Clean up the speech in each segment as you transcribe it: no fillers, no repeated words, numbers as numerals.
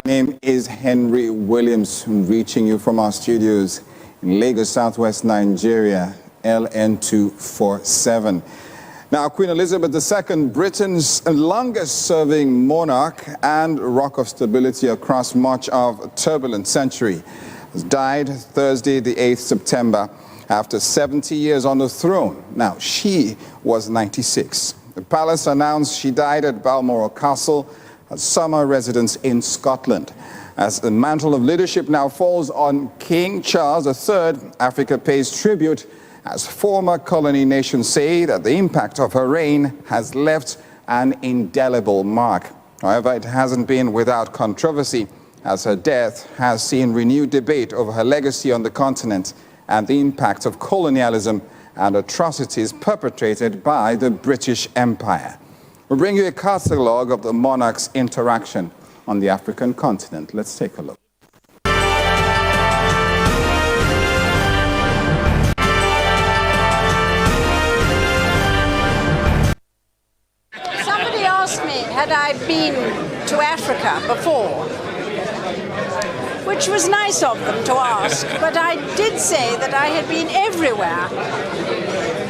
name is Henry Williams, reaching you from our studios in Lagos, Southwest Nigeria, LN247. Now, Queen Elizabeth II, Britain's longest-serving monarch and rock of stability across much of a turbulent century, has died Thursday, the 8th September, after 70 years on the throne. Now, she was 96. The palace announced she died at Balmoral Castle, a summer residence in Scotland. As the mantle of leadership now falls on King Charles III, Africa pays tribute as former colony nations say that the impact of her reign has left an indelible mark. However, it hasn't been without controversy, as her death has seen renewed debate over her legacy on the continent and the impact of colonialism and atrocities perpetrated by the British Empire. We'll bring you a catalogue of the monarch's interaction on the African continent. Let's take a look. Somebody asked me, had I been to Africa before? Which was nice of them to ask, but I did say that I had been everywhere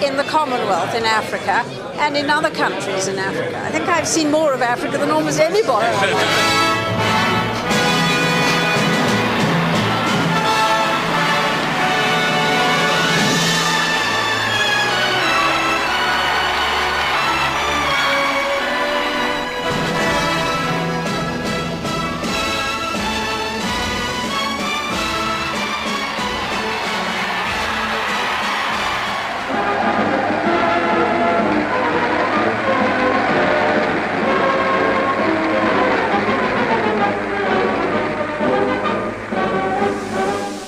in the Commonwealth in Africa and in other countries in Africa. I think I've seen more of Africa than almost anybody.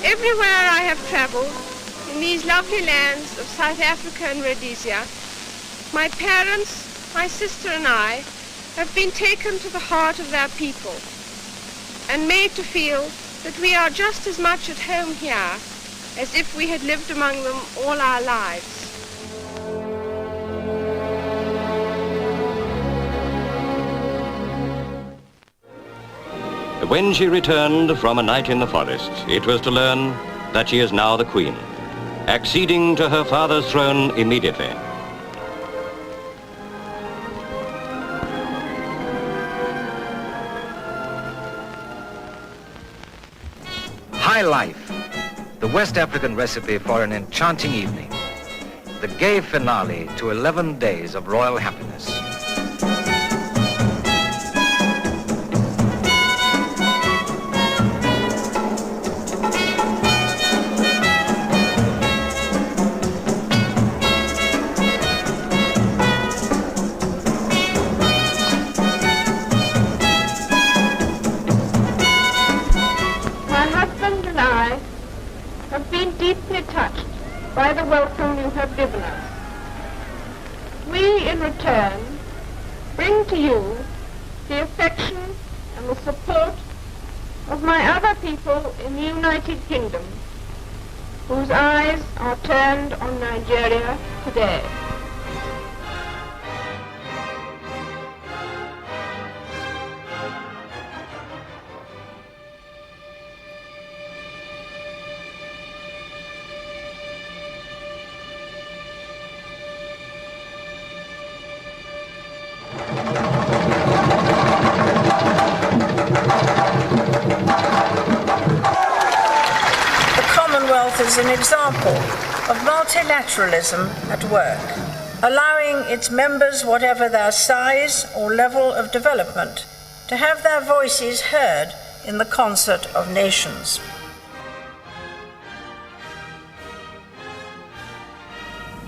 Everywhere I have travelled, in these lovely lands of South Africa and Rhodesia, my parents, my sister and I have been taken to the heart of their people and made to feel that we are just as much at home here as if we had lived among them all our lives. When she returned from a night in the forest, it was to learn that she is now the Queen, acceding to her father's throne immediately. High life, the West African recipe for an enchanting evening, the gay finale to 11 days of royal happiness. Deeply touched by the welcome you have given us. We, in return, bring to you the affection and the support of my other people in the United Kingdom, whose eyes are turned on Nigeria today. Is an example of multilateralism at work, allowing its members, whatever their size or level of development, to have their voices heard in the concert of nations.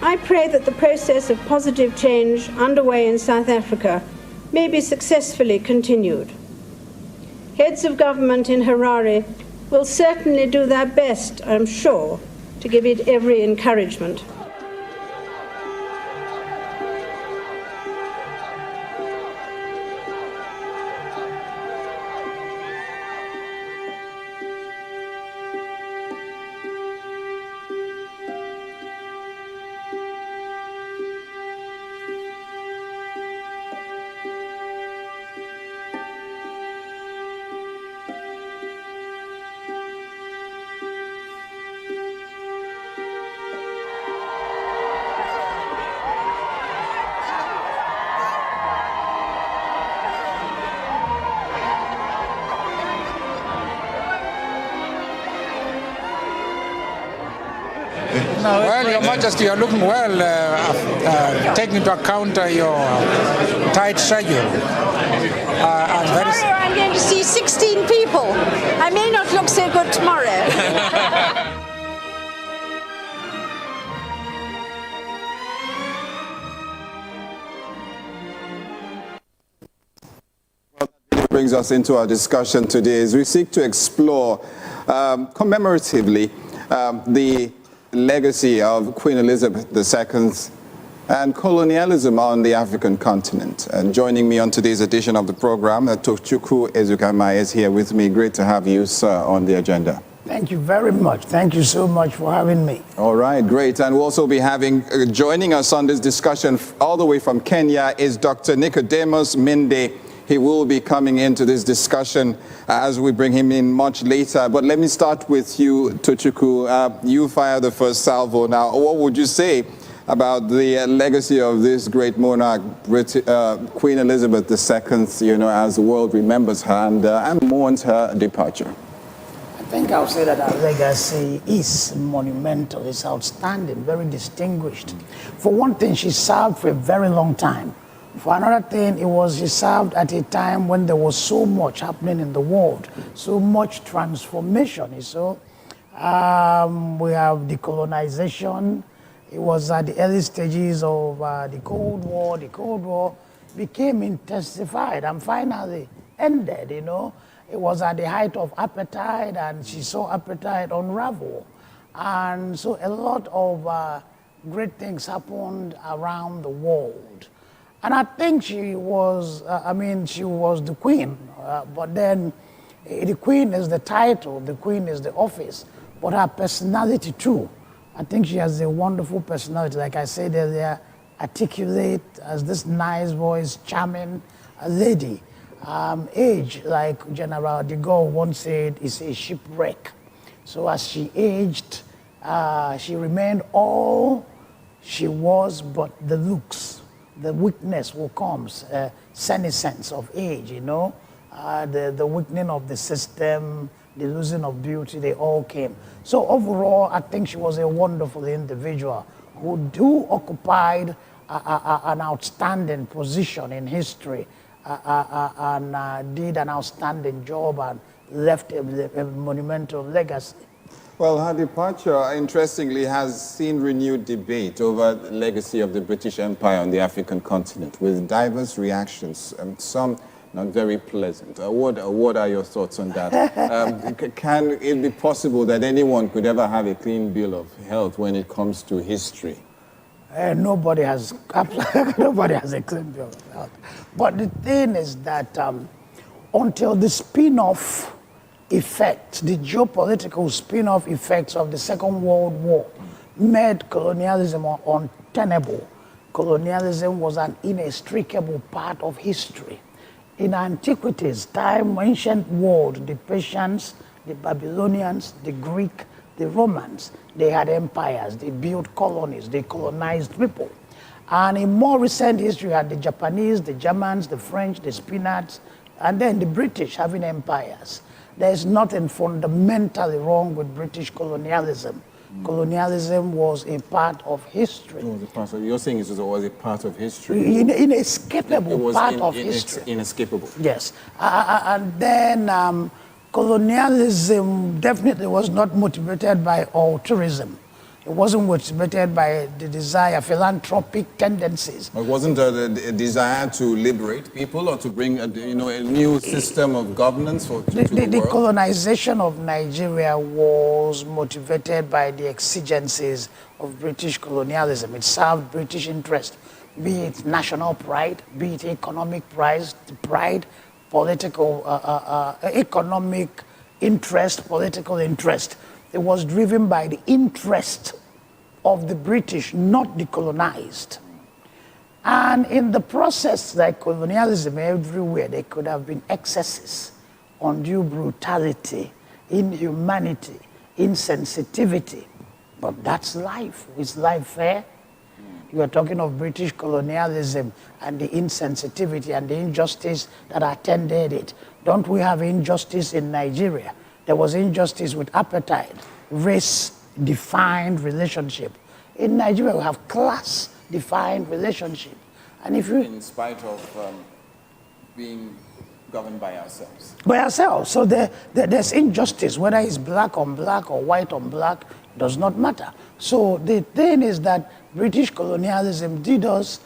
I pray that the process of positive change underway in South Africa may be successfully continued. Heads of government in Harare will certainly do their best, I'm sure, to give it every encouragement. Well, Your Majesty, you're looking well, taking into account your tight schedule. Tomorrow I'm going to see 16 people. I may not look so good tomorrow. Brings us into our discussion today as we seek to explore commemoratively the legacy of Queen Elizabeth II and colonialism on the African continent. And joining me on today's edition of the program, Tochukwu Ezukanma is here with me. Great to have you, sir, on the agenda. Thank you very much. Thank you so much for having me. All right, great. And we'll also be having, joining us on this discussion all the way from Kenya is Dr. Nicodemus Minde. He will be coming into this discussion as we bring him in much later. But let me start with you, Tochukwu. You fire the first salvo. Now, what would you say about the legacy of this great monarch, Queen Elizabeth II, as the world remembers her and mourns her departure? I think I'll say that our legacy is monumental, it's outstanding, very distinguished. For one thing, she served for a very long time. For another thing, she served at a time when there was so much happening in the world, so much transformation. So we have decolonization. It was at the early stages of the Cold War. The Cold War became intensified and finally ended, It was at the height of apartheid, and she saw apartheid unravel. And so a lot of great things happened around the world. And I think she was the queen, but then the queen is the title, the queen is the office, but her personality too. I think she has a wonderful personality. Like I said earlier, articulate, has this nice voice, charming lady. Age, like General de Gaulle once said, is a shipwreck. So as she aged, she remained all she was, but the looks, the weakness will come, senescence of age, the weakening of the system, the losing of beauty, they all came. So overall, I think she was a wonderful individual who occupied an outstanding position in history and did an outstanding job and left a monumental legacy. Well, her departure, interestingly, has seen renewed debate over the legacy of the British Empire on the African continent, with diverse reactions, some not very pleasant. What are your thoughts on that? Can it be possible that anyone could ever have a clean bill of health when it comes to history? Nobody has a clean bill of health. But the thing is that until the spin-off effects, the geopolitical spin-off effects of the Second World War made colonialism untenable. Colonialism was an inextricable part of history. In antiquities, time, ancient world, the Persians, the Babylonians, the Greek, the Romans, they had empires, they built colonies, they colonized people. And in more recent history, you had the Japanese, the Germans, the French, the Spaniards, and then the British having empires. There's nothing fundamentally wrong with British colonialism. Colonialism was a part of history. You're saying it was a part of history? Inescapable part of history. Inescapable. Yes. And then colonialism definitely was not motivated by altruism. It wasn't motivated by the desire, philanthropic tendencies. It wasn't a desire to liberate people or to bring a new system of governance to the world? The colonization of Nigeria was motivated by the exigencies of British colonialism. It served British interest, be it national pride, be it economic pride, political, economic interest, political interest. It was driven by the interest of the British, not the colonized. And in the process, like colonialism everywhere, there could have been excesses, undue brutality, inhumanity, insensitivity. But that's life. Is life fair? You are talking of British colonialism and the insensitivity and the injustice that attended it. Don't we have injustice in Nigeria? There was injustice with apartheid, race race-defined relationship. In Nigeria, we have class-defined relationship. And if you... In spite of being governed by ourselves. By ourselves. So there's injustice, whether it's black on black or white on black, does not matter. So the thing is that British colonialism did us,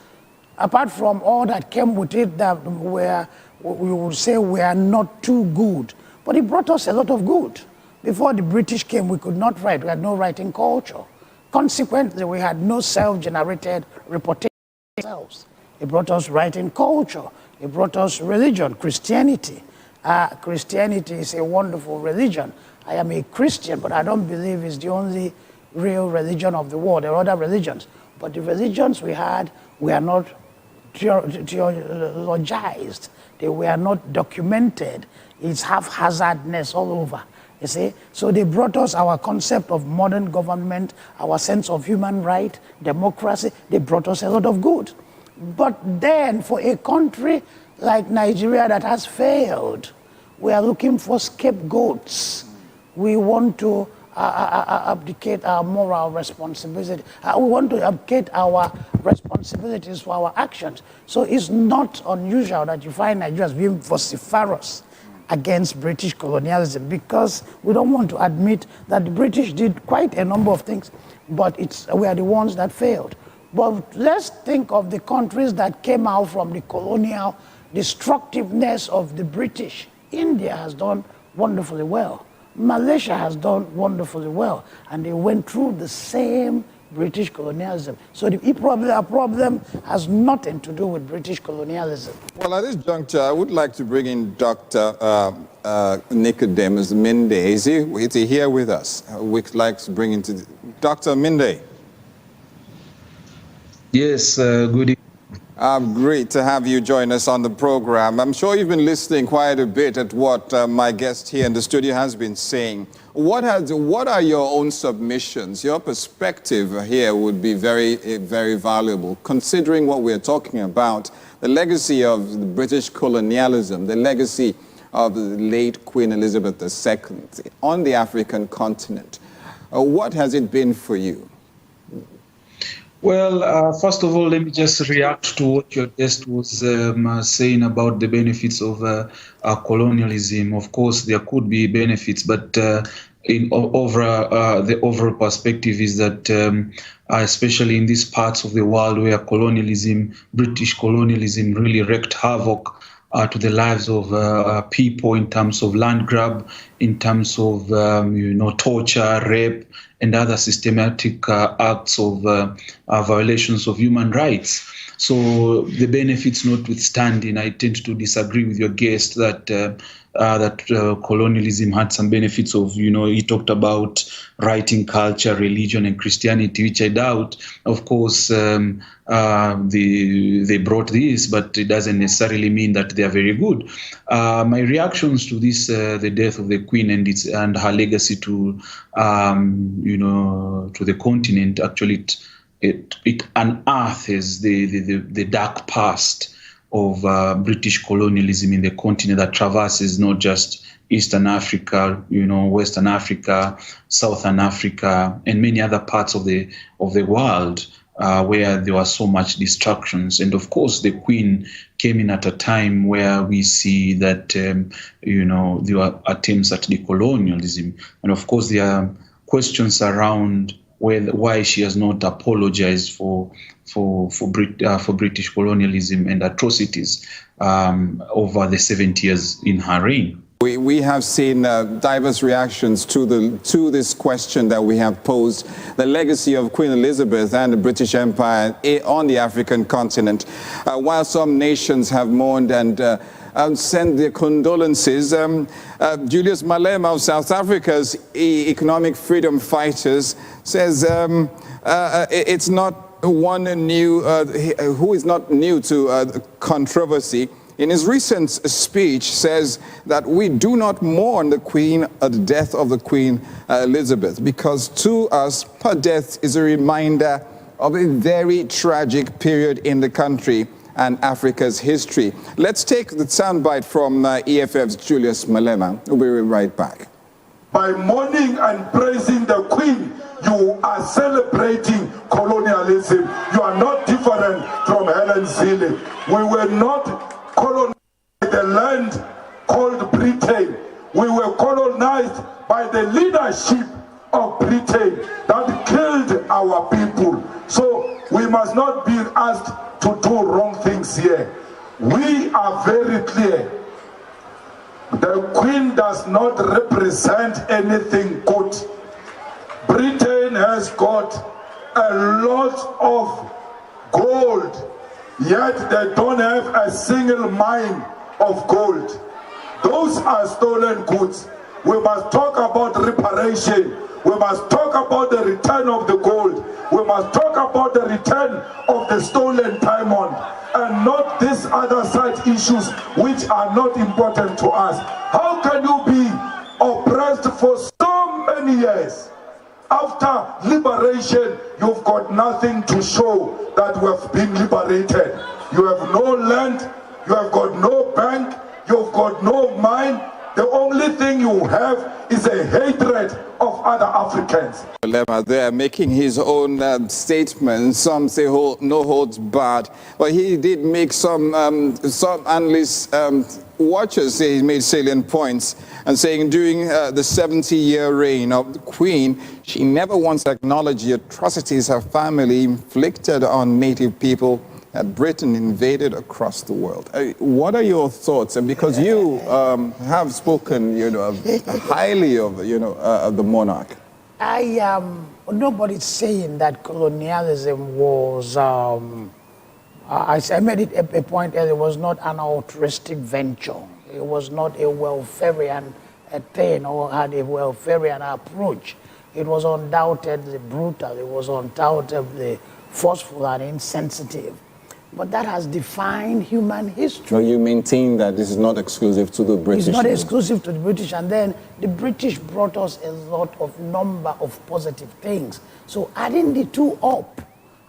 apart from all that came with it that we would say we are not too good, but it brought us a lot of good. Before the British came, we could not write. We had no writing culture. Consequently, we had no self-generated reportation ourselves. It brought us writing culture. It brought us religion, Christianity. Christianity is a wonderful religion. I am a Christian, but I don't believe it's the only real religion of the world. There are other religions. But the religions we had were not theologized. They were not documented. It's haphazardness all over, you see. So they brought us our concept of modern government, our sense of human right, democracy. They brought us a lot of good. But then for a country like Nigeria that has failed, we are looking for scapegoats. We want to abdicate our moral responsibility. We want to abdicate our responsibilities for our actions. So it's not unusual that you find Nigerians being vociferous against British colonialism, because we don't want to admit that the British did quite a number of things, but we are the ones that failed. But let's think of the countries that came out from the colonial destructiveness of the British. India has done wonderfully well. Malaysia has done wonderfully well. And they went through the same British colonialism. So our problem has nothing to do with British colonialism. Well, at this juncture, I would like to bring in Dr. Nicodemus Minde. Is he here with us? We'd like to bring in Dr. Minde. Yes, good evening. Great to have you join us on the program. I'm sure you've been listening quite a bit at what my guest here in the studio has been saying. What are your own submissions? Your perspective here would be very, very valuable, considering what we're talking about, the legacy of the British colonialism, the legacy of the late Queen Elizabeth II on the African continent. What has it been for you? Well, first of all, let me just react to what your guest was saying about the benefits of colonialism. Of course, there could be benefits, but the overall perspective is that, especially in these parts of the world where British colonialism really wreaked havoc to the lives of people in terms of land grab, in terms of torture, rape, and other systematic acts of violations of human rights. So the benefits notwithstanding, I tend to disagree with your guest that colonialism had some benefits of, he talked about writing culture, religion, and Christianity, which I doubt. Of course, they brought this, but it doesn't necessarily mean that they are very good. My reactions to this, the death of the Queen and her legacy to, to the continent, actually, it unearths the dark past of British colonialism in the continent that traverses not just Eastern Africa, Western Africa, Southern Africa, and many other parts of the world where there was so much destructions. And of course, the Queen came in at a time where we see that, there were attempts at decolonialism. And of course, there are questions around why she has not apologized for British colonialism and atrocities over the 70 years in her reign. We have seen diverse reactions to this question that we have posed, the legacy of Queen Elizabeth and the British Empire on the African continent. While some nations have mourned and sent their condolences, Julius Malema of South Africa's economic freedom fighters says it's not one new, who is not new to controversy. In his recent speech, says that we do not mourn the death of the Queen Elizabeth, because to us, her death is a reminder of a very tragic period in the country and Africa's history. Let's take the soundbite from EFF's Julius Malema. We'll be right back. By mourning and praising the Queen, you are celebrating colonialism. You are not different from LN247. We were not colonized by the land called Britain. We were colonized by the leadership of Britain that killed our people. So we must not be asked to do wrong things here. We are very clear. The Queen does not represent anything good. Britain has got a lot of gold, yet they don't have a single mine of gold. Those are stolen goods. We must talk about reparation. We must talk about the return of the gold. We must talk about the return of the stolen diamond, and not these other side issues which are not important to us. How can you be oppressed for so many years? After liberation, you've got nothing to show that we have been liberated. You have no land, you have got no bank, you've got no mine. The only thing you have is a hatred of other Africans. They're making his own statements. Some say no holds barred, but he did make some analysts, watchers say he made salient points, and saying during the 70-year reign of the Queen, she never once acknowledged the atrocities her family inflicted on native people that Britain invaded across the world. What are your thoughts? And because you have spoken, highly of, of the monarch. Nobody's saying that colonialism was, I made it a point earlier, it was not an altruistic venture. It was not a welfarian thing or had a welfarian approach. It was undoubtedly brutal. It was undoubtedly forceful and insensitive. But that has defined human history. So you maintain that this is not exclusive to the British? It's not exclusive to the British. And then the British brought us a lot of number of positive things. So adding the two up,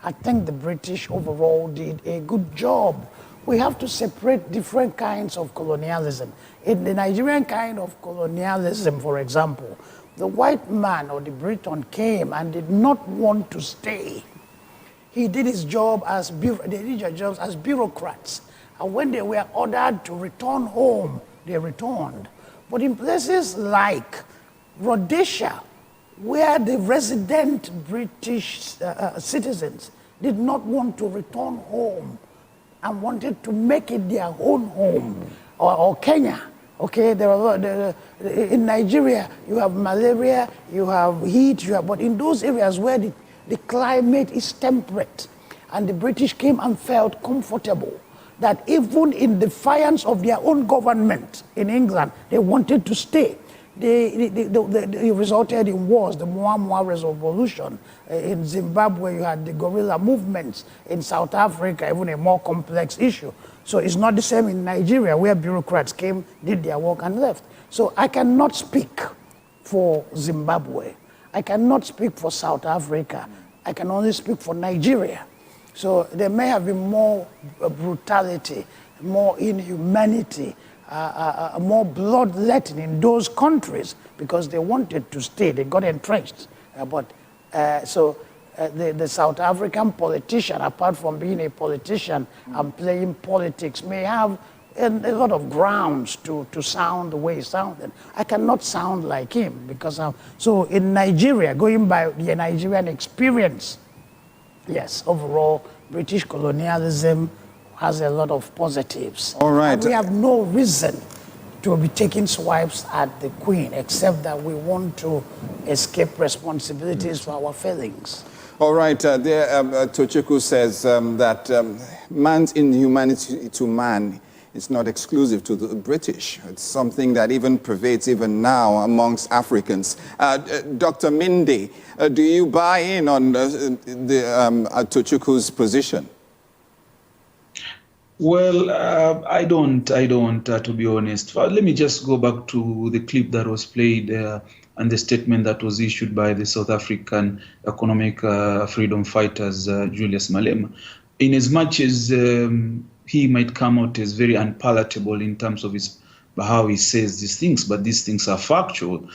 I think the British overall did a good job. We have to separate different kinds of colonialism. In the Nigerian kind of colonialism, for example, the white man or the Briton came and did not want to stay. He did his job as bureaucrats. And when they were ordered to return home, they returned. But in places like Rhodesia, where the resident British citizens did not want to return home and wanted to make it their own home, or Kenya, okay, in Nigeria, you have malaria, you have heat, but in those areas where the climate is temperate, and the British came and felt comfortable that even in defiance of their own government in England, they wanted to stay. They resulted in wars, the Moa Revolution. In Zimbabwe, you had the guerrilla movements. In South Africa, even a more complex issue. So it's not the same in Nigeria, where bureaucrats came, did their work, and left. So I cannot speak for Zimbabwe. I cannot speak for South Africa. I can only speak for Nigeria. So there may have been more brutality, more inhumanity, more bloodletting in those countries because they wanted to stay. They got entrenched. The South African politician, apart from being a politician and playing politics, may have a lot of grounds to sound the way he sounded. I cannot sound like him because so in Nigeria, going by the Nigerian experience, yes, overall, British colonialism has a lot of positives. All right. And we have no reason to be taking swipes at the Queen, except that we want to escape responsibilities for our failings. All right, Tochukwu says that man's inhumanity to man is not exclusive to the British. It's something that even pervades even now amongst Africans. Dr. Minde, do you buy in on Tochukwu's position? Well, I don't, to be honest. Let me just go back to the clip that was played and the statement that was issued by the South African economic freedom fighters, Julius Malema. In as much as he might come out as very unpalatable in terms of how he says these things, but these things are factual.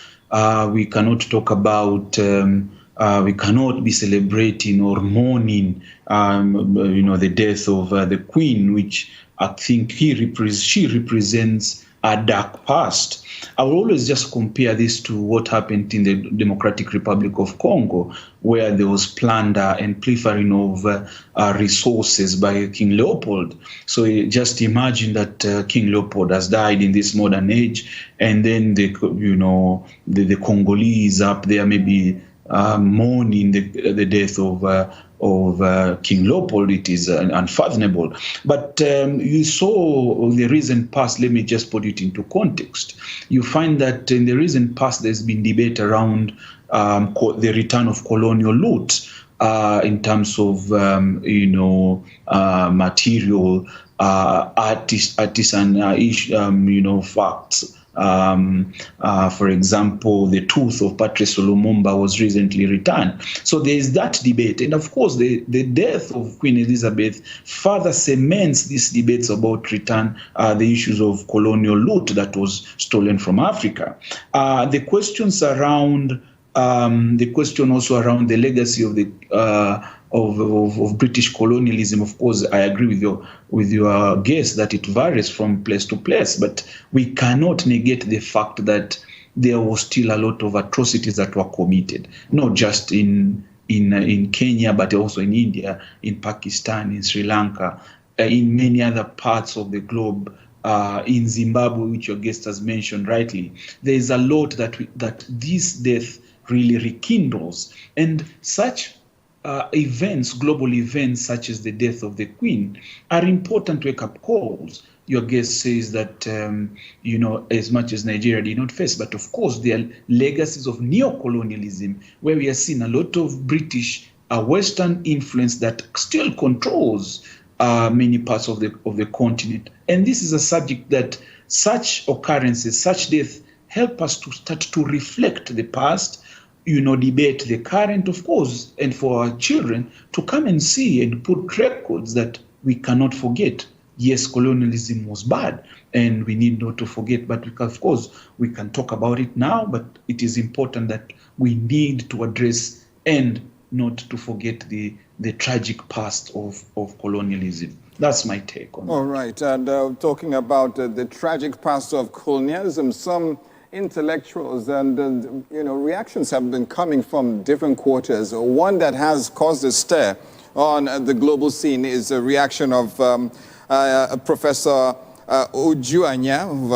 We cannot talk about we cannot be celebrating or mourning, the death of the Queen, which I think she represents a dark past. I will always just compare this to what happened in the Democratic Republic of Congo, where there was plunder and pilfering of resources by King Leopold. So just imagine that King Leopold has died in this modern age, and then the Congolese up there maybe mourning the death of King Leopold. It is unfathomable. But you saw the recent past, let me just put it into context. You find that in the recent past, there's been debate around the return of colonial loot in terms of, material, artisan, facts. For example, the tooth of Patrice Lumumba was recently returned. So there is that debate. And of course, the death of Queen Elizabeth further cements these debates about return, the issues of colonial loot that was stolen from Africa. The questions around, the question also around the legacy of the of British colonialism. Of course, I agree with your guess that it varies from place to place, but we cannot negate the fact that there was still a lot of atrocities that were committed, not just in Kenya, but also in India, in Pakistan, in Sri Lanka, in many other parts of the globe. In Zimbabwe, which your guest has mentioned rightly, there is a lot that this death really rekindles, and such events, global events such as the death of the Queen, are important wake-up calls. Your guest says that, as much as Nigeria did not face, but of course there are legacies of neo-colonialism, where we are seeing a lot of British Western influence that still controls many parts of the continent. And this is a subject that such occurrences, such death, help us to start to reflect the past, debate the current, of course, and for our children to come and see and put records that we cannot forget. Yes, colonialism was bad, and we need not to forget, but of course, we can talk about it now, but it is important that we need to address and not to forget the tragic past of colonialism. That's my take on it. All right, and talking about the tragic past of colonialism, some intellectuals and reactions have been coming from different quarters. One that has caused a stir on the global scene is a reaction of Professor Ujuanya of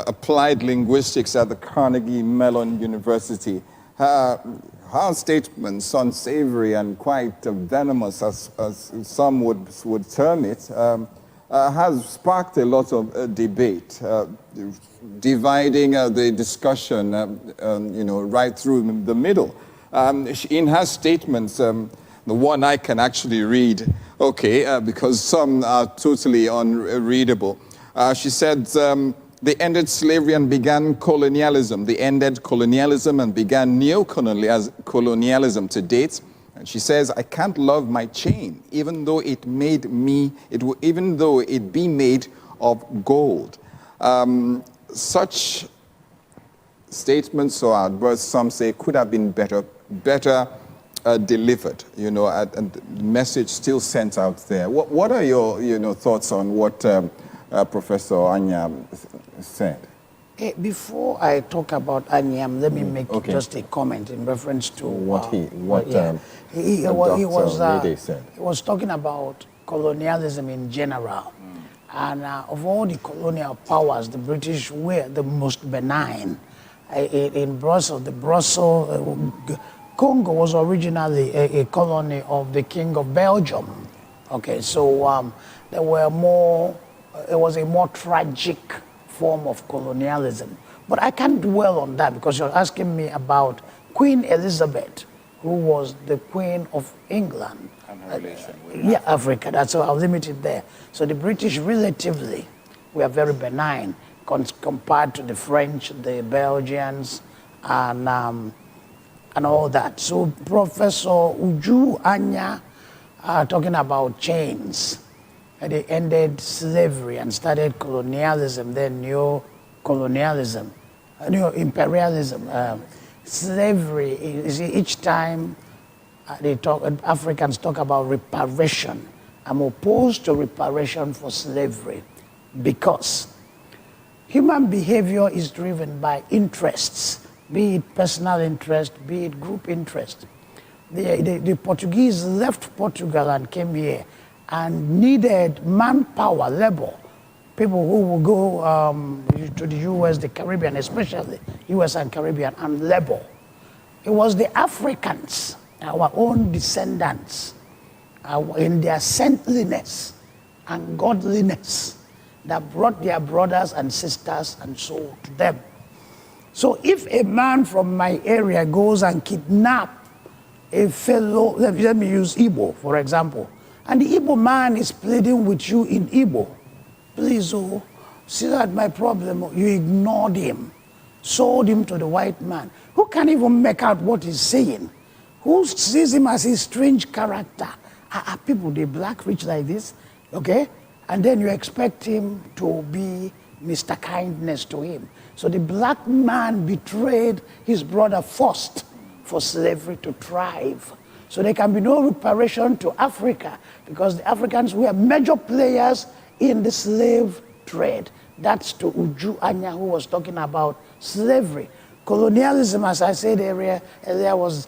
Applied Linguistics at the Carnegie Mellon University. Her statements, unsavory and quite venomous, as some would term it, has sparked a lot of debate, dividing the discussion, right through the middle. In her statements, the one I can actually read, because some are totally unreadable. She said, they ended slavery and began colonialism. They ended colonialism and began neo-colonialism to date. And she says, I can't love my chain, even though it be made of gold. Such statements or outbursts, some say, could have been better delivered, and the message still sent out there. What are your thoughts on what Professor Anya said? Before I talk about Anyam, let me make just a comment in reference to he was talking about colonialism in general. And of all the colonial powers, the British were the most benign. In Brussels, Congo was originally a colony of the King of Belgium. So it was a more tragic form of colonialism. But I can't dwell on that because you're asking me about Queen Elizabeth, who was the Queen of England. And her relation with Africa. That's why I'll limit it there. So the British relatively were very benign compared to the French, the Belgians, and all that. So Professor Uju Anya talking about chains. They ended slavery and started colonialism, then neo-colonialism, neo-imperialism. Slavery, each time Africans talk about reparation. I'm opposed to reparation for slavery because human behavior is driven by interests, be it personal interest, be it group interest. The Portuguese left Portugal and came here and needed manpower, labor, people who will go to the US, the Caribbean, especially US and Caribbean, and labor. It was the Africans, our own descendants, in their saintliness and godliness, that brought their brothers and sisters and soul to them. So if a man from my area goes and kidnaps a fellow, let me use Igbo, for example, and the Igbo man is pleading with you in Igbo, please, oh, see that my problem, you ignored him, sold him to the white man, who can't even make out what he's saying, who sees him as a strange character. Are people, they black rich like this, okay? And then you expect him to be Mr. Kindness to him. So the black man betrayed his brother first for slavery to thrive. So there can be no reparation to Africa because the Africans were major players in the slave trade. That's to Uju Anya, who was talking about slavery. Colonialism, as I said earlier was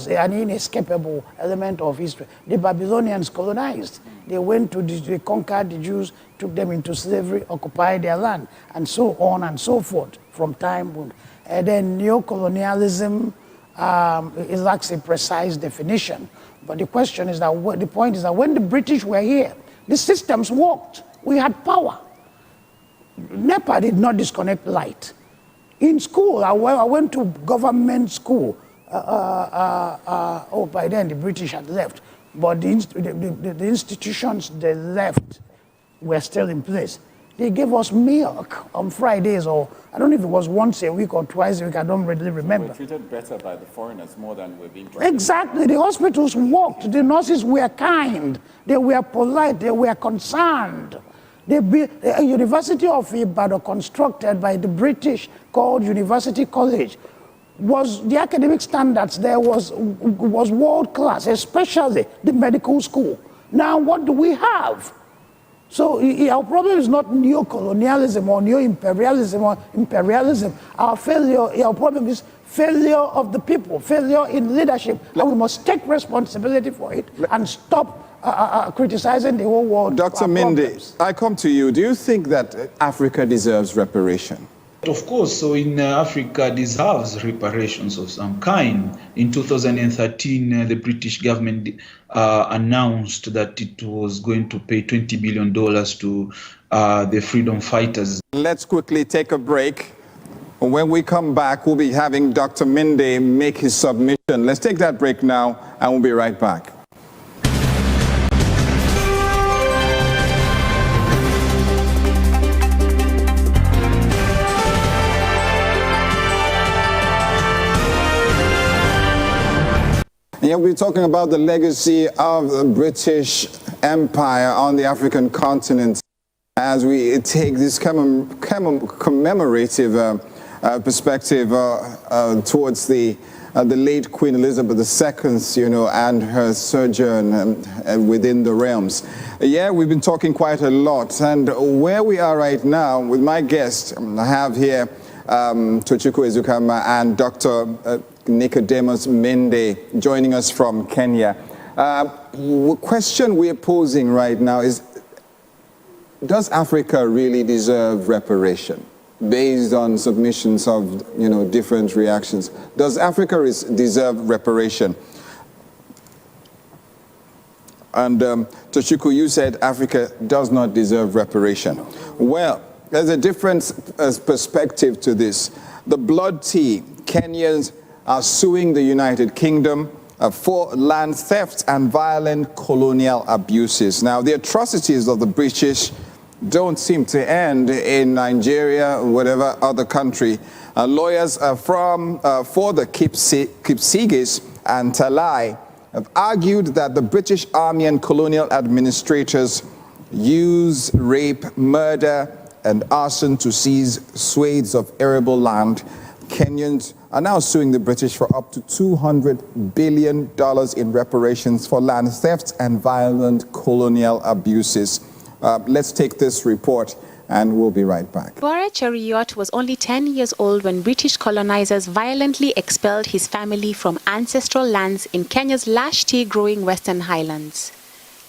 an inescapable element of history. The Babylonians colonized. They went to, they conquered the Jews, took them into slavery, occupied their land, and so on and so forth from time. And then neo-colonialism, it lacks a precise definition. But the question is that, the point is that when the British were here, the systems worked. We had power. NEPA did not disconnect light. In school, I went to government school. By then the British had left, but the institutions they left were still in place. They gave us milk on Fridays, or I don't know if it was once a week or twice a week, I don't really remember. We're treated better by the foreigners more than we're being treated. Exactly, the hospitals worked, the nurses were kind, they were polite, they were concerned. A University of Ibadan constructed by the British called University College was the academic standards there was world class, especially the medical school. Now what do we have? So our problem is not neo-colonialism or neo-imperialism or imperialism. Our problem is failure of the people, failure in leadership. And we must take responsibility for it and stop criticizing the whole world. Dr. Minde, I come to you. Do you think that Africa deserves reparation? Of course, so in Africa deserves reparations of some kind. In 2013, the British government announced that it was going to pay $20 billion to the freedom fighters. Let's quickly take a break. When we come back, we'll be having Dr. Minde make his submission. Let's take that break now, and we'll be right back. Yeah, we're talking about the legacy of the British Empire on the African continent as we take this commemorative perspective towards the late Queen Elizabeth II, and her sojourn within the realms. Yeah, we've been talking quite a lot, and where we are right now with my guest, I have here Tochukwu Ezukama and Dr. Nicodemus Minde joining us from Kenya. The question we're posing right now is, does Africa really deserve reparation? Based on submissions of different reactions, does Africa deserve reparation? And Tochukwu, you said Africa does not deserve reparation. Well, there's a different perspective to this. The Blood Tea, Kenyans are suing the United Kingdom for land theft and violent colonial abuses. Now, the atrocities of the British don't seem to end in Nigeria or whatever other country. Lawyers for the Kipsigis and Talai have argued that the British Army and colonial administrators use rape, murder, and arson to seize swathes of arable land, Kenyans are now suing the British for up to $200 billion in reparations for land thefts and violent colonial abuses. Let's take this report and we'll be right back. Bora Cheruiyot was only 10 years old when British colonizers violently expelled his family from ancestral lands in Kenya's lush tea-growing Western Highlands.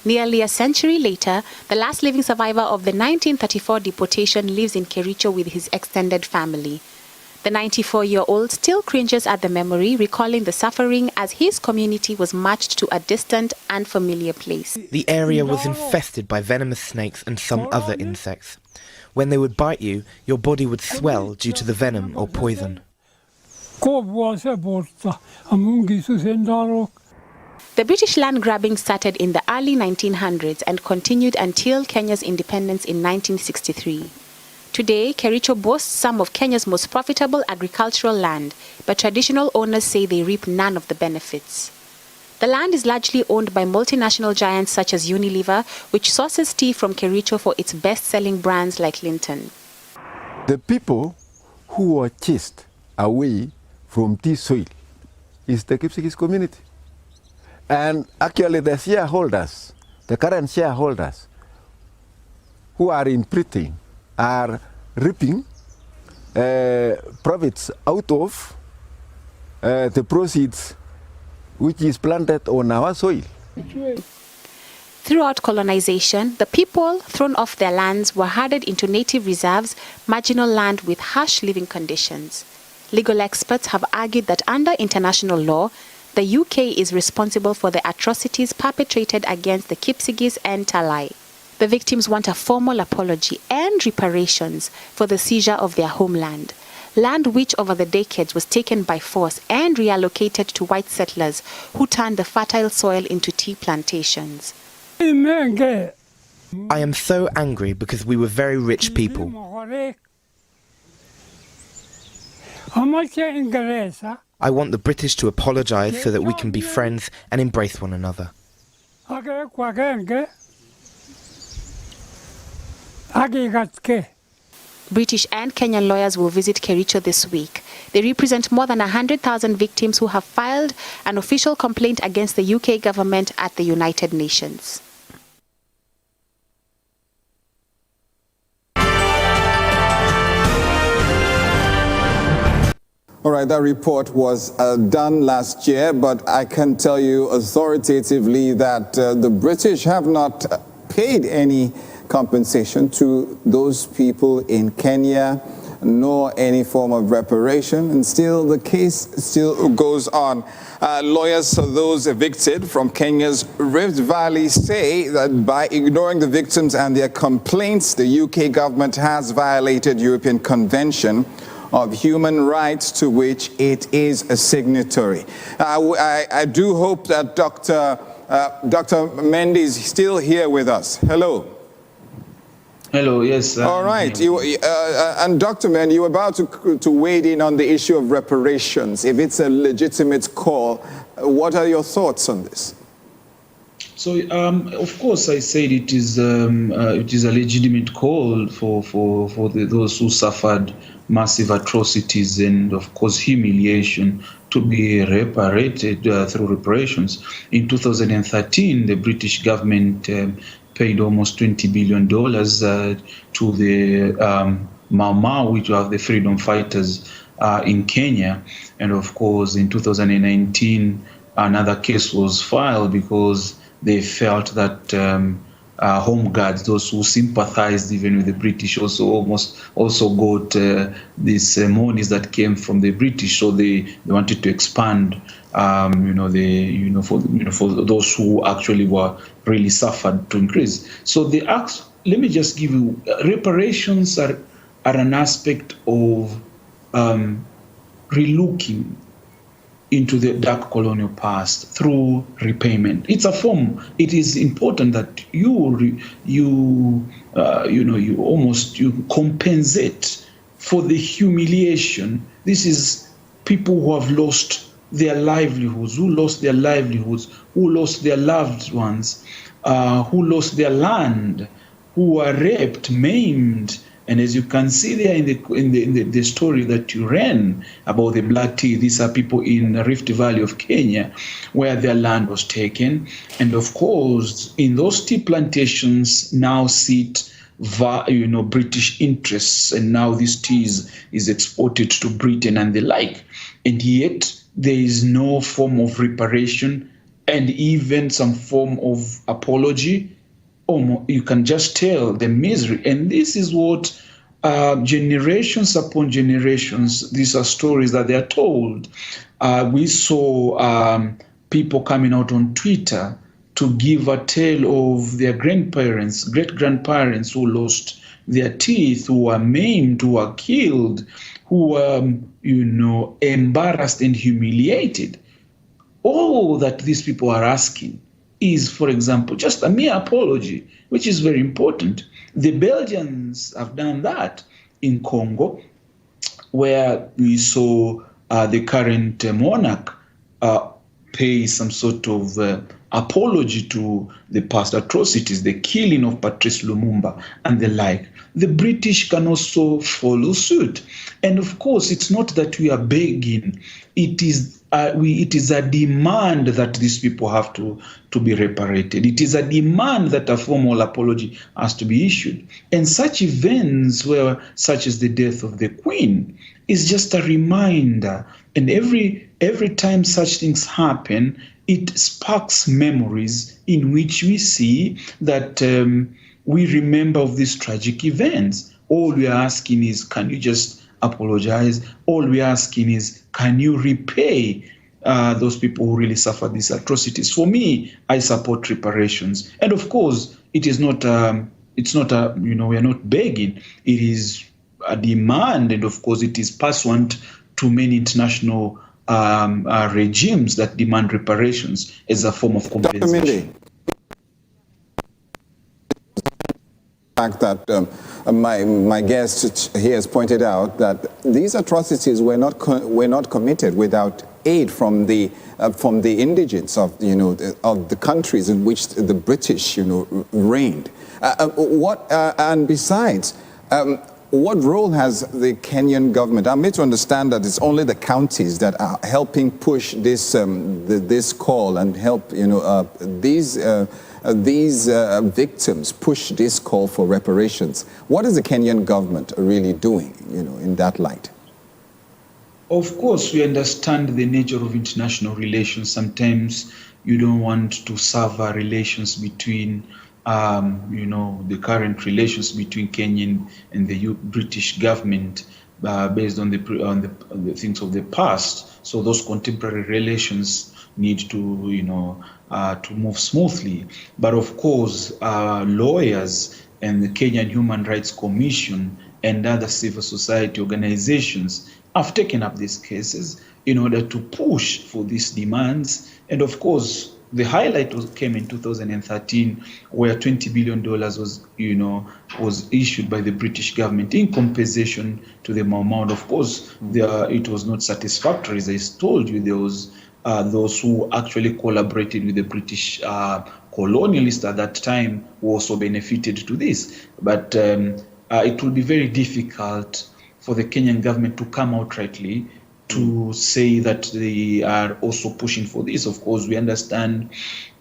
Nearly a century later, the last living survivor of the 1934 deportation lives in Kericho with his extended family. The 94-year-old still cringes at the memory, recalling the suffering as his community was marched to a distant, unfamiliar place. The area was infested by venomous snakes and some other insects. When they would bite you, your body would swell due to the venom or poison. The British land grabbing started in the early 1900s and continued until Kenya's independence in 1963. Today, Kericho boasts some of Kenya's most profitable agricultural land, but traditional owners say they reap none of the benefits. The land is largely owned by multinational giants such as Unilever, which sources tea from Kericho for its best-selling brands like Linton. The people who were chased away from tea soil is the Kipsigis community. And actually the shareholders, the current shareholders who are in Britain are reaping profits out of the proceeds which is planted on our soil. Throughout colonization, the people thrown off their lands were herded into native reserves, marginal land with harsh living conditions. Legal experts have argued that under international law, the UK is responsible for the atrocities perpetrated against the Kipsigis and Talai. The victims want a formal apology and reparations for the seizure of their homeland, land which over the decades was taken by force and reallocated to white settlers who turned the fertile soil into tea plantations. I am so angry because we were very rich people. I want the British to apologise so that we can be friends and embrace one another. British and Kenyan lawyers will visit Kericho this week. They represent more than 100,000 victims who have filed an official complaint against the UK government at the United Nations. All right, that report was done last year, but I can tell you authoritatively that the British have not paid any compensation to those people in Kenya, nor any form of reparation, and still the case still goes on. Lawyers for those evicted from Kenya's Rift Valley say that by ignoring the victims and their complaints, the UK government has violated European Convention of Human Rights to which it is a signatory. I do hope that Dr. Minde is still here with us. Hello. Hello, yes. All right. And Dr. Minde, you were about to wade in on the issue of reparations. If it's a legitimate call, what are your thoughts on this? So, of course, I said it is a legitimate call for those who suffered massive atrocities and, of course, humiliation to be reparated through reparations. In 2013, the British government paid almost $20 billion to the Mau Mau, which are the freedom fighters in Kenya. And, of course, in 2019, another case was filed because they felt that home guards, those who sympathized even with the British, also got these monies that came from the British. So they wanted to expand, for those who actually were really suffered to increase. So let me just give you, reparations are an aspect of relooking into the dark colonial past through repayment. It's a form. It is important that you compensate for the humiliation. This is people who have lost their livelihoods, who lost their loved ones, who lost their land, who were raped, maimed, And as you can see there in the story that you ran about the Black Tea, these are people in the Rift Valley of Kenya where their land was taken. And of course, in those tea plantations now sit British interests, and now this tea is exported to Britain and the like. And yet there is no form of reparation and even some form of apology. You can just tell the misery. And this is what generations upon generations, these are stories that they are told. We saw people coming out on Twitter to give a tale of their grandparents, great-grandparents who lost their teeth, who were maimed, who were killed, who were, embarrassed and humiliated. All that these people are asking is, for example, just a mere apology, which is very important. The Belgians have done that in Congo, where we saw the current monarch pay some sort of apology to the past atrocities, the killing of Patrice Lumumba and the like. The British can also follow suit. And of course, it's not that we are begging. It is a demand that these people have to be reparated. It is a demand that a formal apology has to be issued. And such events, such as the death of the Queen, is just a reminder. And every time such things happen, it sparks memories in which we see that we remember of these tragic events. All we are asking is, can you just apologize? All we are asking is, can you repay those people who really suffered these atrocities? For me, I support reparations. And of course, it is not, we are not begging. It is a demand. And of course, it is pursuant to many international regimes that demand reparations as a form of compensation. Dr. Minde, the fact that my guest here has pointed out that these atrocities were not committed without aid from the indigents of the countries in which the British reigned. And besides. What role has the Kenyan government? I'm made to understand that it's only the counties that are helping push this this call and help these victims push this call for reparations. What is the Kenyan government really doing, in that light? Of course, we understand the nature of international relations. Sometimes you don't want to sever relations between the current relations between Kenyan and the British government based on the things of the past. So those contemporary relations need to move smoothly. But of course, lawyers and the Kenyan Human Rights Commission and other civil society organizations have taken up these cases in order to push for these demands. And of course, the highlight came in 2013, where $20 billion was issued by the British government in compensation to the Mau Mau. Of course, it was not satisfactory. As I told you, there was those who actually collaborated with the British colonialists at that time who also benefited to this. But it will be very difficult for the Kenyan government to come outrightly to say that they are also pushing for this. Of course, we understand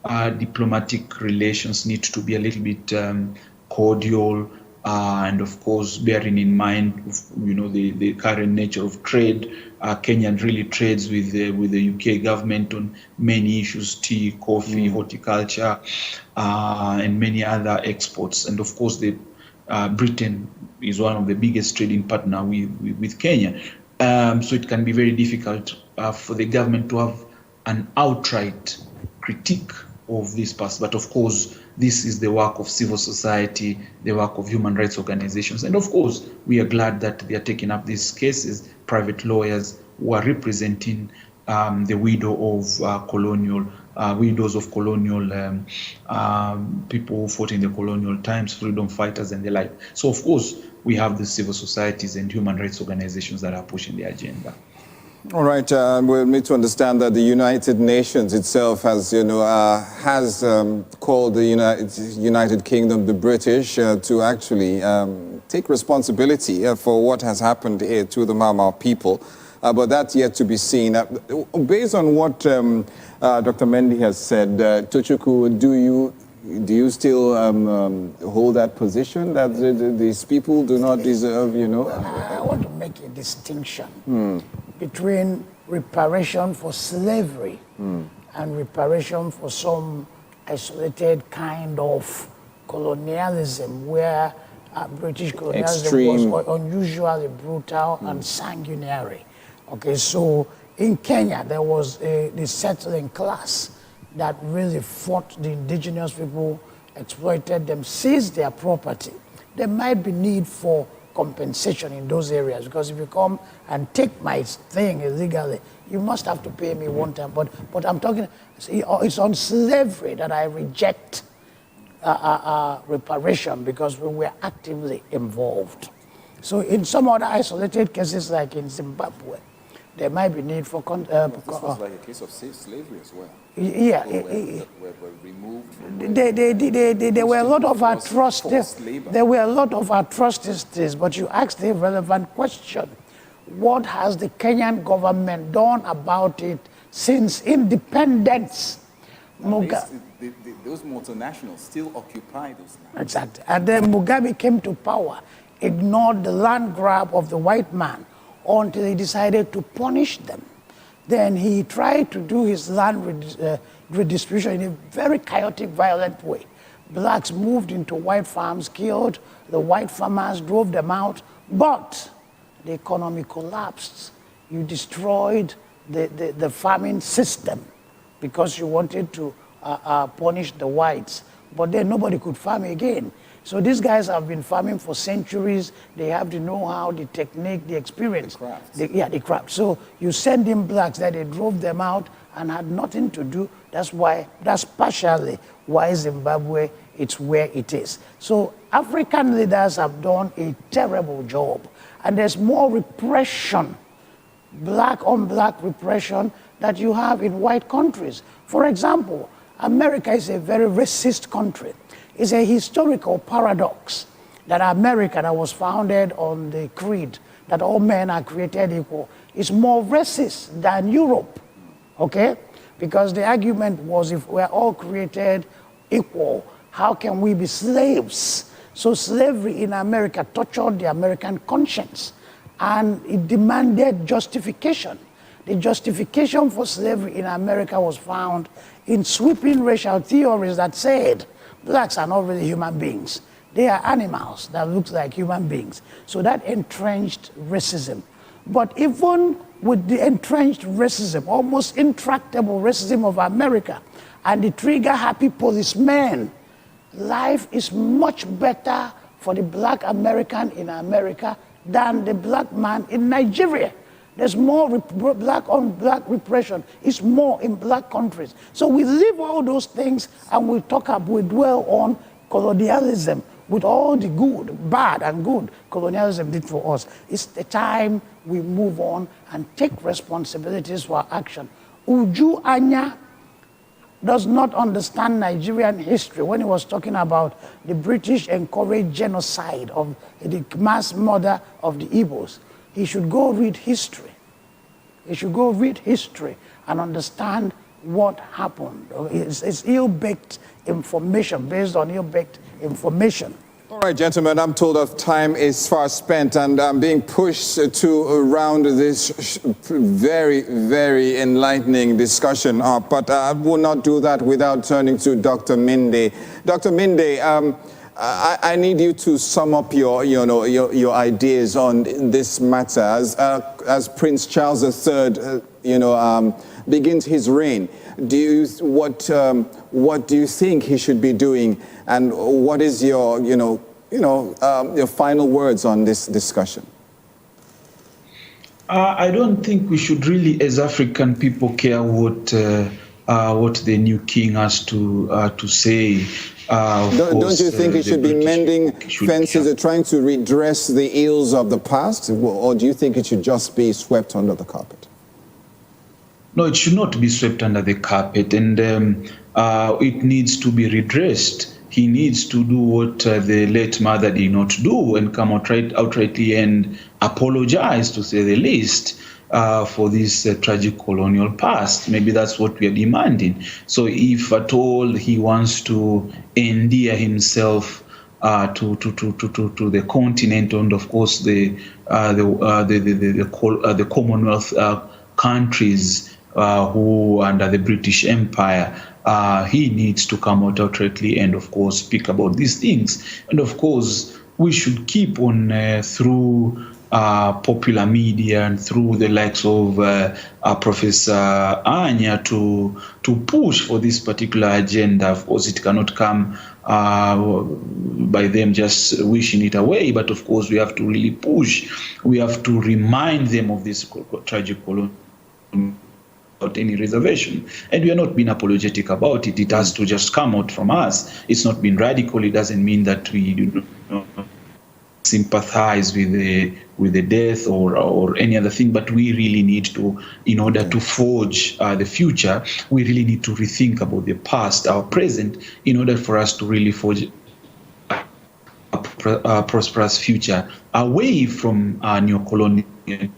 diplomatic relations need to be a little bit cordial, and of course, bearing in mind, the current nature of trade. Kenya really trades with the UK government on many issues: tea, coffee, horticulture, and many other exports. And of course, Britain is one of the biggest trading partner with Kenya. So it can be very difficult for the government to have an outright critique of this past. But of course, this is the work of civil society, the work of human rights organizations. And of course, we are glad that they are taking up these cases, private lawyers who are representing the widows of colonial people who fought in the colonial times, freedom fighters and the like. So of course, we have the civil societies and human rights organizations that are pushing the agenda. All right, we need to understand that the United Nations itself has, called the United Kingdom, the British, to actually take responsibility for what has happened here to the Mau Mau people. But that's yet to be seen. Based on what Dr. Minde has said, Tochukwu, do you still hold that position that these people do not deserve, you know? I want to make a distinction between reparation for slavery and reparation for some isolated kind of colonialism where British colonialism was unusually brutal and sanguinary. Okay, so in Kenya, there was the settling class that really fought the indigenous people, exploited them, seized their property. There might be need for compensation in those areas, because if you come and take my thing illegally, you must have to pay me one time. But I'm talking, it's on slavery that I reject reparation, because we were actively involved. So in some other isolated cases, like in Zimbabwe, there might be need for... this was like a case of slavery as well. Yeah. Were removed from... There were a lot of atrocities. There were a lot of atrocities, but you asked a relevant question. What has the Kenyan government done about it since independence? Those multinationals still occupy those lands. Exactly. And then Mugabe came to power, ignored the land grab of the white man until he decided to punish them. Then he tried to do his land redistribution in a very chaotic, violent way. Blacks moved into white farms, killed the white farmers, drove them out, but the economy collapsed. You destroyed the farming system because you wanted to punish the whites, but then nobody could farm again. So these guys have been farming for centuries. They have the know-how, the technique, the experience. The craft. So you send in blacks that they drove them out and had nothing to do. That's partially why Zimbabwe is where it is. So African leaders have done a terrible job. And there's more repression, black on black repression, that you have in white countries. For example, America is a very racist country. It's a historical paradox that America, that was founded on the creed that all men are created equal, is more racist than Europe, okay? Because the argument was, if we're all created equal, how can we be slaves? So slavery in America tortured the American conscience, and it demanded justification. The justification for slavery in America was found in sweeping racial theories that said blacks are not really human beings. They are animals that look like human beings. So that entrenched racism. But even with the entrenched racism, almost intractable racism of America, and the trigger-happy policemen, life is much better for the black American in America than the black man in Nigeria. There's more black on black repression. It's more in black countries. So we leave all those things and we dwell on colonialism with all the good, bad and good colonialism did for us. It's the time we move on and take responsibilities for our action. Uju Anya does not understand Nigerian history when he was talking about the British encouraged genocide of the mass murder of the Igbos. He should go read history. He should go read history and understand what happened. It's ill-baked information, based on ill-baked information. All right, gentlemen, I'm told that time is far spent, and I'm being pushed to round this very, very enlightening discussion up. But I will not do that without turning to Dr. Minde. Dr. Minde, I need you to sum up your ideas on this matter as Prince Charles III, begins his reign. What do you think he should be doing, and what is your final words on this discussion? I don't think we should really, as African people, care what the new king has to say. Don't you think he should be mending fences or trying to redress the ills of the past, or do you think it should just be swept under the carpet? No, it should not be swept under the carpet, and it needs to be redressed. he needs to do what the late mother did not do and come outrightly and apologize, to say the least, for this tragic colonial past. Maybe that's what we are demanding. So if at all he wants to endear himself to the continent and of course the Commonwealth countries who under the British Empire, he needs to come out outrightly and of course speak about these things. And of course we should keep on through popular media and through the likes of Professor Anya to push for this particular agenda. Of course, it cannot come by them just wishing it away, but of course we have to really push. We have to remind them of this tragic colonialism without any reservation. And we are not being apologetic about it. It has to just come out from us. It's not been radical. It doesn't mean that we do not sympathize with the death or any other thing, but we really need to, in order to forge the future, we really need to rethink about the past, our present, in order for us to really forge a prosperous future away from neocolonialism,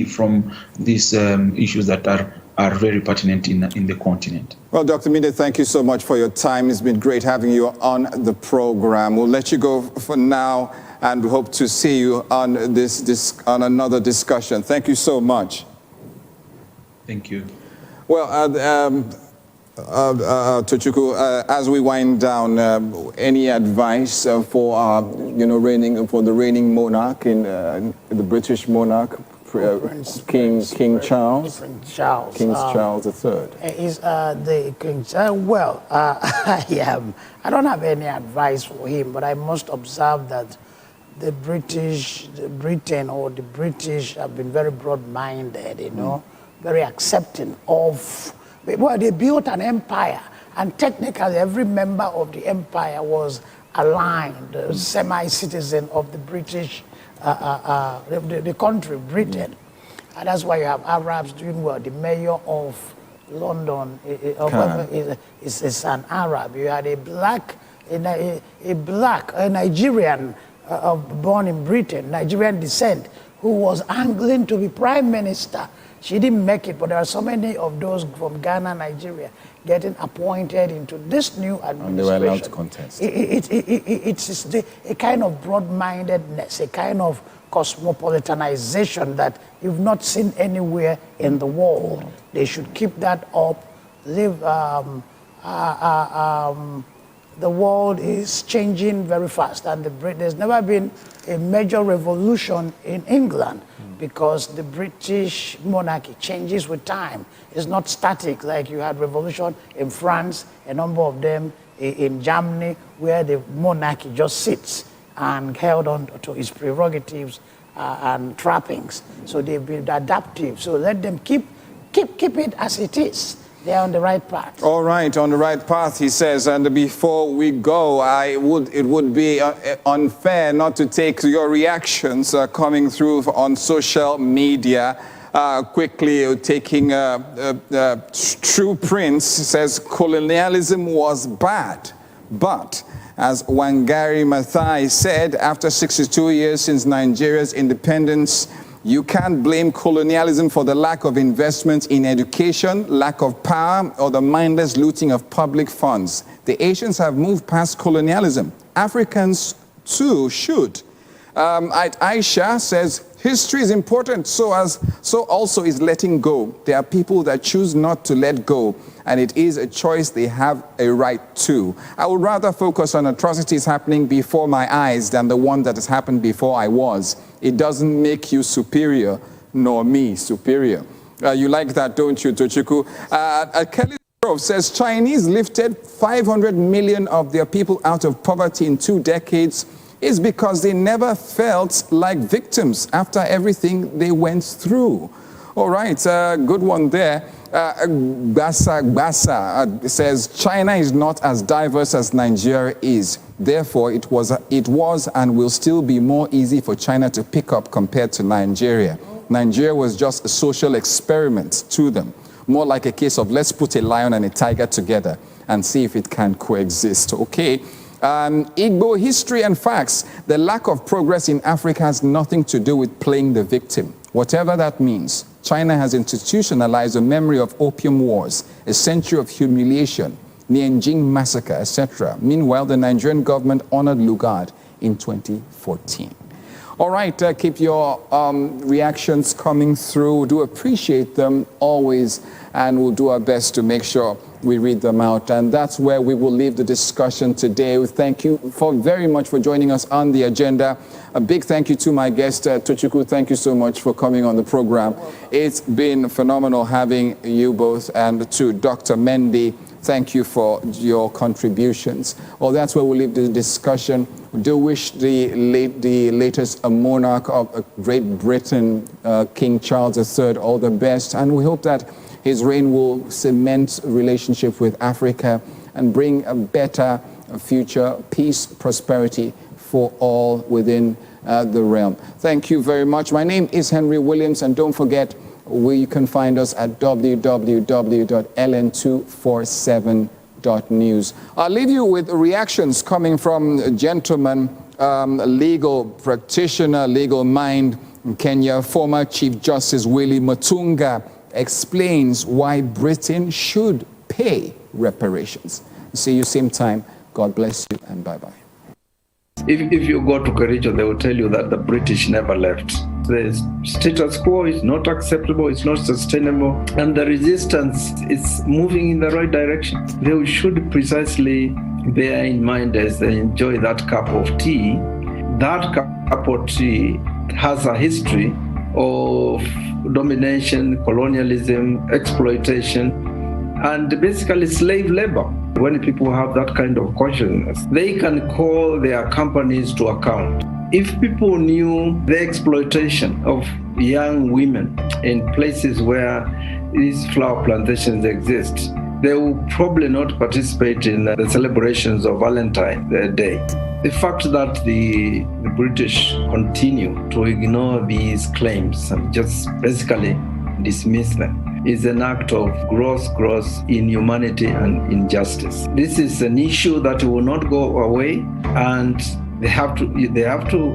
from these issues that are very pertinent in the continent. Well, Dr. Minde, thank you so much for your time. It's been great having you on the program. We'll let you go for now, and we hope to see you on on another discussion. Thank you so much. Thank you. Well, Tochukwu, as we wind down, any advice for the reigning monarch in the British monarch, King Charles? Prince Charles. King Charles III. Is the King Charles? Well, I don't have any advice for him, but I must observe that the Britain have been very broad-minded, very accepting of. Well, they built an empire, and technically every member of the empire was aligned, semi-citizen of the British, the country, Britain. And that's why you have Arabs doing well. The mayor of London is an Arab. You had a Nigerian born in Britain, Nigerian descent, who was angling to be prime minister. She didn't make it, but there are so many of those from Ghana, Nigeria, getting appointed into this new administration. And they were allowed to contest. It's a kind of broad-mindedness, a kind of cosmopolitanization that you've not seen anywhere in the world. They should keep that up. The world is changing very fast, and there's never been a major revolution in England because the British monarchy changes with time. It's not static like you had revolution in France, a number of them in Germany, where the monarchy just sits and held on to its prerogatives and trappings. So they've been adaptive. So let them keep it as it is. They're on the right path. All right, on the right path, he says. And before we go, it would be unfair not to take your reactions coming through on social media. Quickly taking True Prince says colonialism was bad, but as Wangari Maathai said, after 62 years since Nigeria's independence, you can't blame colonialism for the lack of investment in education, lack of power, or the mindless looting of public funds. The Asians have moved past colonialism. Africans, too, should. Aisha says, history is important, so also is letting go. There are people that choose not to let go, and it is a choice they have a right to. I would rather focus on atrocities happening before my eyes than the one that has happened before I was. It doesn't make you superior, nor me superior. You like that, don't you, Tochukwu? Kelly Grove says, Chinese lifted 500 million of their people out of poverty in 2 decades is because they never felt like victims after everything they went through. All right, good one there. Basa says, China is not as diverse as Nigeria is. Therefore, it was and will still be more easy for China to pick up compared to Nigeria. Nigeria was just a social experiment to them. More like a case of let's put a lion and a tiger together and see if it can coexist. Okay. Igbo history and facts. The lack of progress in Africa has nothing to do with playing the victim. Whatever that means, China has institutionalized a memory of opium wars, a century of humiliation, Nianjing massacre, etc. Meanwhile, the Nigerian government honored Lugard in 2014. All right, keep your reactions coming through. Do appreciate them always, and we'll do our best to make sure we read them out. And that's where we will leave the discussion today. We thank you very much for joining us on the agenda. A big thank you to my guest, Tochukwu. Thank you so much for coming on the program. It's been phenomenal having you both, and to Dr. Minde, thank you for your contributions. Well, that's where we'll leave the discussion. We do wish the latest monarch of Great Britain, King Charles III, all the best. And we hope that his reign will cement relationship with Africa and bring a better future, peace, prosperity for all within the realm. Thank you very much. My name is Henry Williams, and don't forget, you can find us at www.LN247.news. I'll leave you with reactions coming from a gentleman, legal practitioner, legal mind in Kenya. Former Chief Justice Willie Mutunga explains why Britain should pay reparations. See you same time. God bless you, and bye-bye. If you go to Kericho, they will tell you that the British never left. The status quo is not acceptable, it's not sustainable, and the resistance is moving in the right direction. They should precisely bear in mind as they enjoy that cup of tea. That cup of tea has a history of domination, colonialism, exploitation, and basically slave labor. When people have that kind of consciousness, they can call their companies to account. If people knew the exploitation of young women in places where these flower plantations exist, they will probably not participate in the celebrations of Valentine's Day. The fact that the British continue to ignore these claims and just basically dismiss them is an act of gross inhumanity and injustice. This is an issue that will not go away, and they have to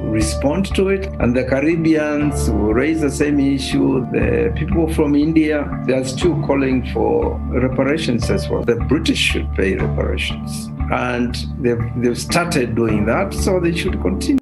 respond to it. And the Caribbeans will raise the same issue. The people from India, they are still calling for reparations as well. The British should pay reparations, and they've started doing that, so they should continue.